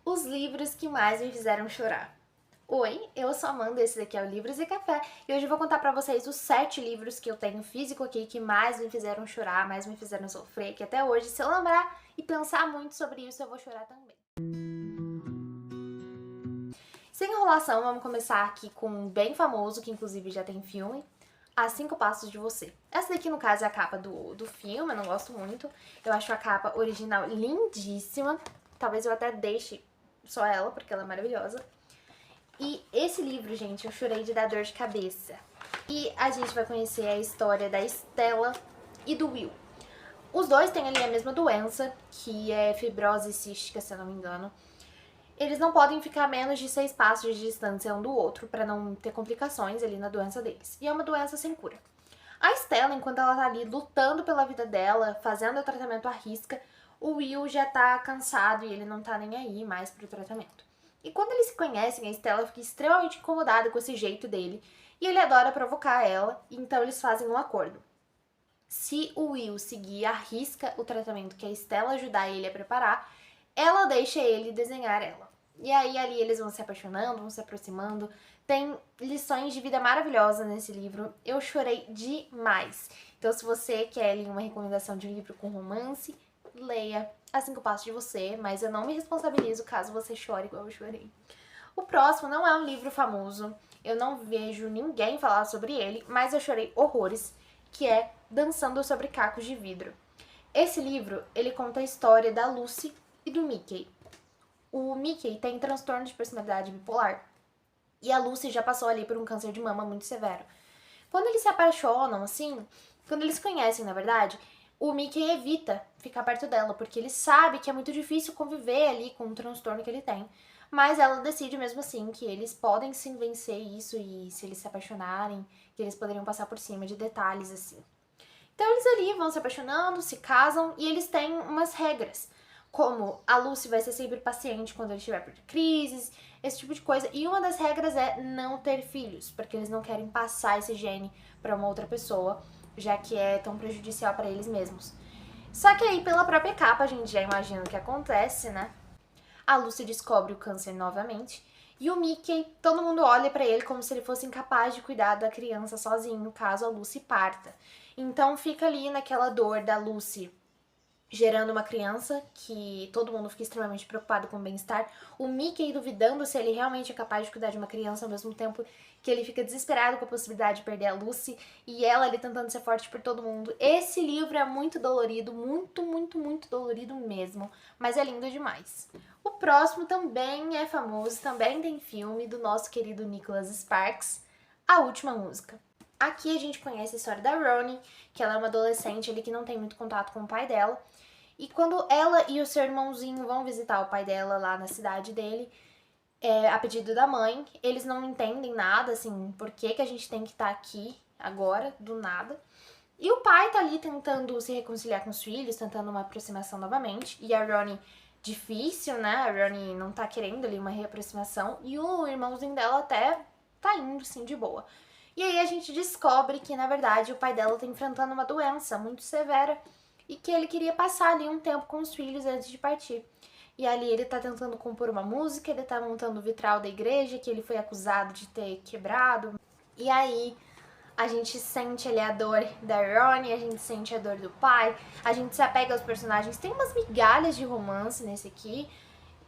Os livros que mais me fizeram chorar. Oi, eu sou a Amanda, esse daqui é o Livros e Café, e hoje eu vou contar pra vocês os 7 livros que eu tenho físico aqui que mais me fizeram chorar, mais me fizeram sofrer, que até hoje, se eu lembrar e pensar muito sobre isso, eu vou chorar também. Sem enrolação, vamos começar aqui com um bem famoso, que inclusive já tem filme, As 5 Passos de Você. Essa daqui, no caso, é a capa do filme, eu não gosto muito. Eu acho a capa original lindíssima. Talvez eu até deixe só ela, porque ela é maravilhosa. E esse livro, gente, eu chorei de dar dor de cabeça. E a gente vai conhecer a história da Stella e do Will. Os dois têm ali a mesma doença, que é fibrose cística, se eu não me engano. Eles não podem ficar a menos de 6 passos de distância um do outro para não ter complicações ali na doença deles. E é uma doença sem cura. A Stella, enquanto ela tá ali lutando pela vida dela, fazendo o tratamento à risca, o Will já tá cansado e ele não tá nem aí mais pro tratamento. E quando eles se conhecem, a Stella fica extremamente incomodada com esse jeito dele e ele adora provocar ela, então eles fazem um acordo. Se o Will seguir à risca o tratamento que a Stella ajudar ele a preparar, ela deixa ele desenhar ela. E aí ali eles vão se apaixonando, vão se aproximando. Tem lições de vida maravilhosas nesse livro. Eu chorei demais. Então se você quer ali uma recomendação de um livro com romance, leia As 5 Passos de Você, mas eu não me responsabilizo caso você chore igual eu chorei. O próximo não é um livro famoso, eu não vejo ninguém falar sobre ele, mas eu chorei horrores, que é Dançando sobre Cacos de Vidro. Esse livro, ele conta a história da Lucy e do Mickey. O Mickey tem transtorno de personalidade bipolar e a Lucy já passou ali por um câncer de mama muito severo. Quando eles se apaixonam, assim, quando eles se conhecem, na verdade, o Mickey evita ficar perto dela, porque ele sabe que é muito difícil conviver ali com o transtorno que ele tem. Mas ela decide mesmo assim que eles podem sim vencer isso e se eles se apaixonarem, que eles poderiam passar por cima de detalhes assim. Então eles ali vão se apaixonando, se casam e eles têm umas regras. Como a Lucy vai ser sempre paciente quando ele estiver por crises, esse tipo de coisa. E uma das regras é não ter filhos, porque eles não querem passar esse gene para uma outra pessoa, já que é tão prejudicial para eles mesmos. Só que aí, pela própria capa, a gente já imagina o que acontece, né? A Lucy descobre o câncer novamente. E o Mickey, todo mundo olha pra ele como se ele fosse incapaz de cuidar da criança sozinho, caso a Lucy parta. Então fica ali naquela dor da Lucy gerando uma criança, que todo mundo fica extremamente preocupado com o bem-estar. O Mickey duvidando se ele realmente é capaz de cuidar de uma criança, ao mesmo tempo que ele fica desesperado com a possibilidade de perder a Lucy, e ela ali tentando ser forte por todo mundo. Esse livro é muito dolorido, muito, muito, muito dolorido mesmo, mas é lindo demais. O próximo também é famoso, também tem filme, do nosso querido Nicholas Sparks, A Última Música. Aqui a gente conhece a história da Ronnie, que ela é uma adolescente ali que não tem muito contato com o pai dela. E quando ela e o seu irmãozinho vão visitar o pai dela lá na cidade dele, a pedido da mãe, eles não entendem nada, assim, por que a gente tem que estar aqui agora, do nada. E o pai tá ali tentando se reconciliar com os filhos, tentando uma aproximação novamente. E a Ronnie, difícil, né? A Ronnie não tá querendo ali uma reaproximação. E o irmãozinho dela até tá indo, sim, de boa. E aí a gente descobre que, na verdade, o pai dela tá enfrentando uma doença muito severa e que ele queria passar ali um tempo com os filhos antes de partir. E ali ele tá tentando compor uma música, ele tá montando o vitral da igreja que ele foi acusado de ter quebrado. E aí a gente sente ali a dor da Ronnie, a gente sente a dor do pai, a gente se apega aos personagens. Tem umas migalhas de romance nesse aqui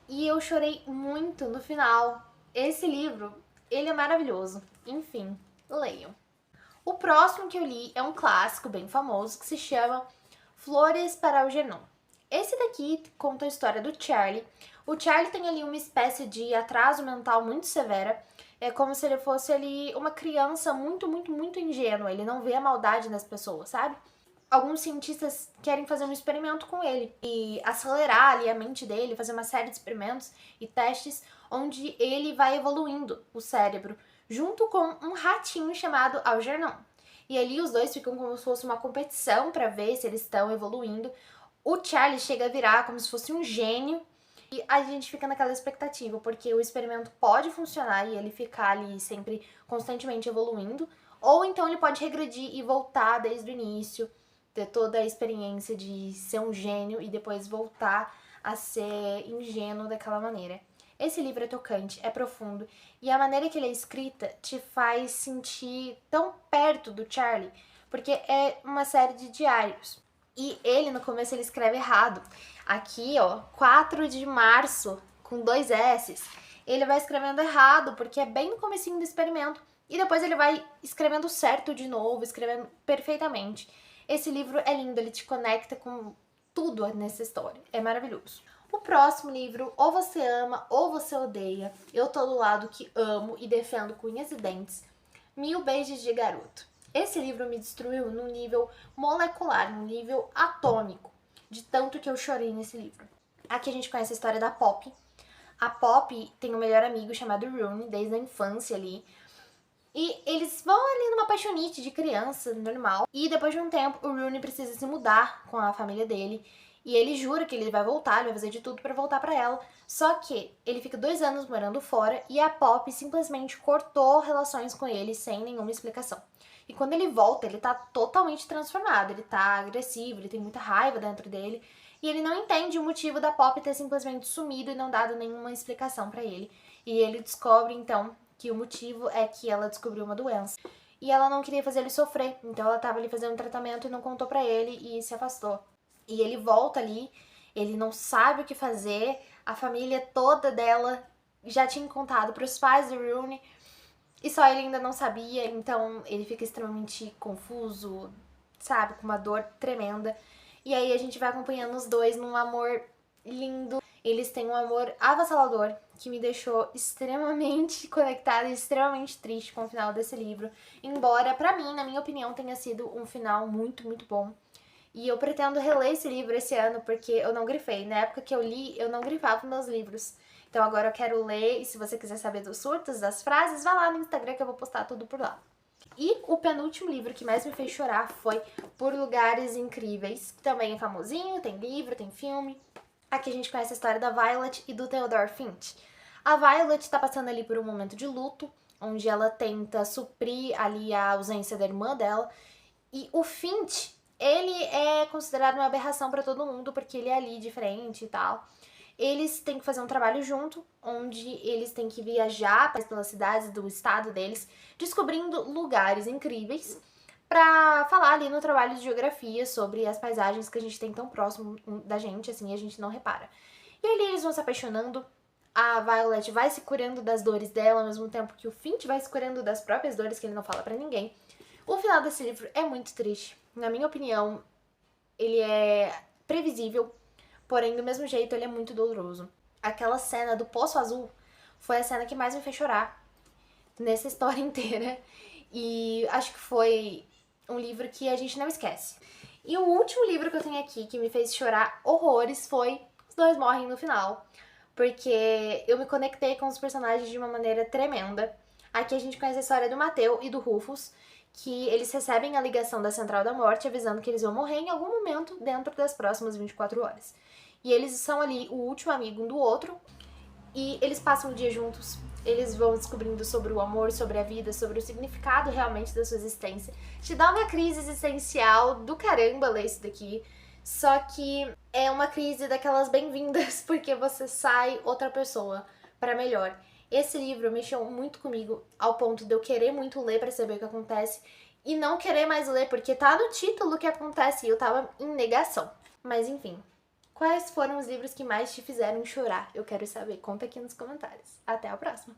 e eu chorei muito no final. Esse livro, ele é maravilhoso. Enfim, leiam. O próximo que eu li é um clássico bem famoso que se chama Flores para Algernon. Esse daqui conta a história do Charlie. O Charlie tem ali uma espécie de atraso mental muito severa. É como se ele fosse ali uma criança muito, muito, muito ingênua. Ele não vê a maldade nas pessoas, sabe? Alguns cientistas querem fazer um experimento com ele e acelerar ali a mente dele, fazer uma série de experimentos e testes onde ele vai evoluindo o cérebro junto com um ratinho chamado Algernon. E ali os dois ficam como se fosse uma competição para ver se eles estão evoluindo. O Charlie chega a virar como se fosse um gênio e a gente fica naquela expectativa, porque o experimento pode funcionar e ele ficar ali sempre constantemente evoluindo, ou então ele pode regredir e voltar desde o início, ter toda a experiência de ser um gênio e depois voltar a ser ingênuo daquela maneira. Esse livro é tocante, é profundo, e a maneira que ele é escrita te faz sentir tão perto do Charlie, porque é uma série de diários. E ele, no começo, ele escreve errado. Aqui, ó, 4 de março, com 2 S's. Ele vai escrevendo errado, porque é bem no comecinho do experimento. E depois ele vai escrevendo certo de novo, escrevendo perfeitamente. Esse livro é lindo, ele te conecta com tudo nessa história. É maravilhoso. O próximo livro, ou você ama ou você odeia. Eu tô do lado que amo e defendo com unhas e dentes. 1000 Beijos de Garoto. Esse livro me destruiu num nível molecular, num nível atômico, de tanto que eu chorei nesse livro. Aqui a gente conhece a história da Poppy. A Poppy tem um melhor amigo chamado Rooney, desde a infância ali. E eles vão ali numa paixonite de criança, normal. E depois de um tempo, o Rooney precisa se mudar com a família dele. E ele jura que ele vai voltar, ele vai fazer de tudo pra voltar pra ela. Só que ele fica 2 anos morando fora e a Poppy simplesmente cortou relações com ele sem nenhuma explicação. E quando ele volta, ele tá totalmente transformado. Ele tá agressivo, ele tem muita raiva dentro dele. E ele não entende o motivo da Poppy ter simplesmente sumido e não dado nenhuma explicação pra ele. E ele descobre, então, que o motivo é que ela descobriu uma doença. E ela não queria fazer ele sofrer. Então ela tava ali fazendo um tratamento e não contou pra ele e se afastou. E ele volta ali, ele não sabe o que fazer, a família toda dela já tinha contado pros pais do Rooney, e só ele ainda não sabia, então ele fica extremamente confuso, sabe, com uma dor tremenda. E aí a gente vai acompanhando os dois num amor lindo. Eles têm um amor avassalador, que me deixou extremamente conectada e extremamente triste com o final desse livro. Embora, pra mim, na minha opinião, tenha sido um final muito, muito bom. E eu pretendo reler esse livro esse ano, porque eu não grifei. Na época que eu li, eu não grifava meus livros. Então agora eu quero ler, e se você quiser saber dos surtos, das frases, vá lá no Instagram que eu vou postar tudo por lá. E o penúltimo livro que mais me fez chorar foi Por Lugares Incríveis, que também é famosinho, tem livro, tem filme. Aqui a gente conhece a história da Violet e do Theodore Finch. A Violet tá passando ali por um momento de luto, onde ela tenta suprir ali a ausência da irmã dela. E o Finch, ele é considerado uma aberração pra todo mundo, porque ele é ali diferente e tal. Eles têm que fazer um trabalho junto, onde eles têm que viajar pelas cidades do estado deles, descobrindo lugares incríveis, pra falar ali no trabalho de geografia sobre as paisagens que a gente tem tão próximo da gente, assim, a gente não repara. E ali eles vão se apaixonando, a Violet vai se curando das dores dela, ao mesmo tempo que o Finch vai se curando das próprias dores que ele não fala pra ninguém. O final desse livro é muito triste. Na minha opinião, ele é previsível, porém, do mesmo jeito, ele é muito doloroso. Aquela cena do Poço Azul foi a cena que mais me fez chorar nessa história inteira. E acho que foi um livro que a gente não esquece. E o último livro que eu tenho aqui que me fez chorar horrores foi Os Dois Morrem no Final, porque eu me conectei com os personagens de uma maneira tremenda. Aqui a gente conhece a história do Mateu e do Rufus, que eles recebem a ligação da Central da Morte avisando que eles vão morrer em algum momento dentro das próximas 24 horas. E eles são ali o último amigo um do outro, e eles passam o dia juntos, eles vão descobrindo sobre o amor, sobre a vida, sobre o significado realmente da sua existência. Te dá uma crise existencial do caramba ler isso daqui, só que é uma crise daquelas bem-vindas, porque você sai outra pessoa pra melhor. Esse livro mexeu muito comigo, ao ponto de eu querer muito ler pra saber o que acontece, e não querer mais ler, porque tá no título o que acontece, e eu tava em negação. Mas enfim, quais foram os livros que mais te fizeram chorar? Eu quero saber, conta aqui nos comentários. Até a próxima!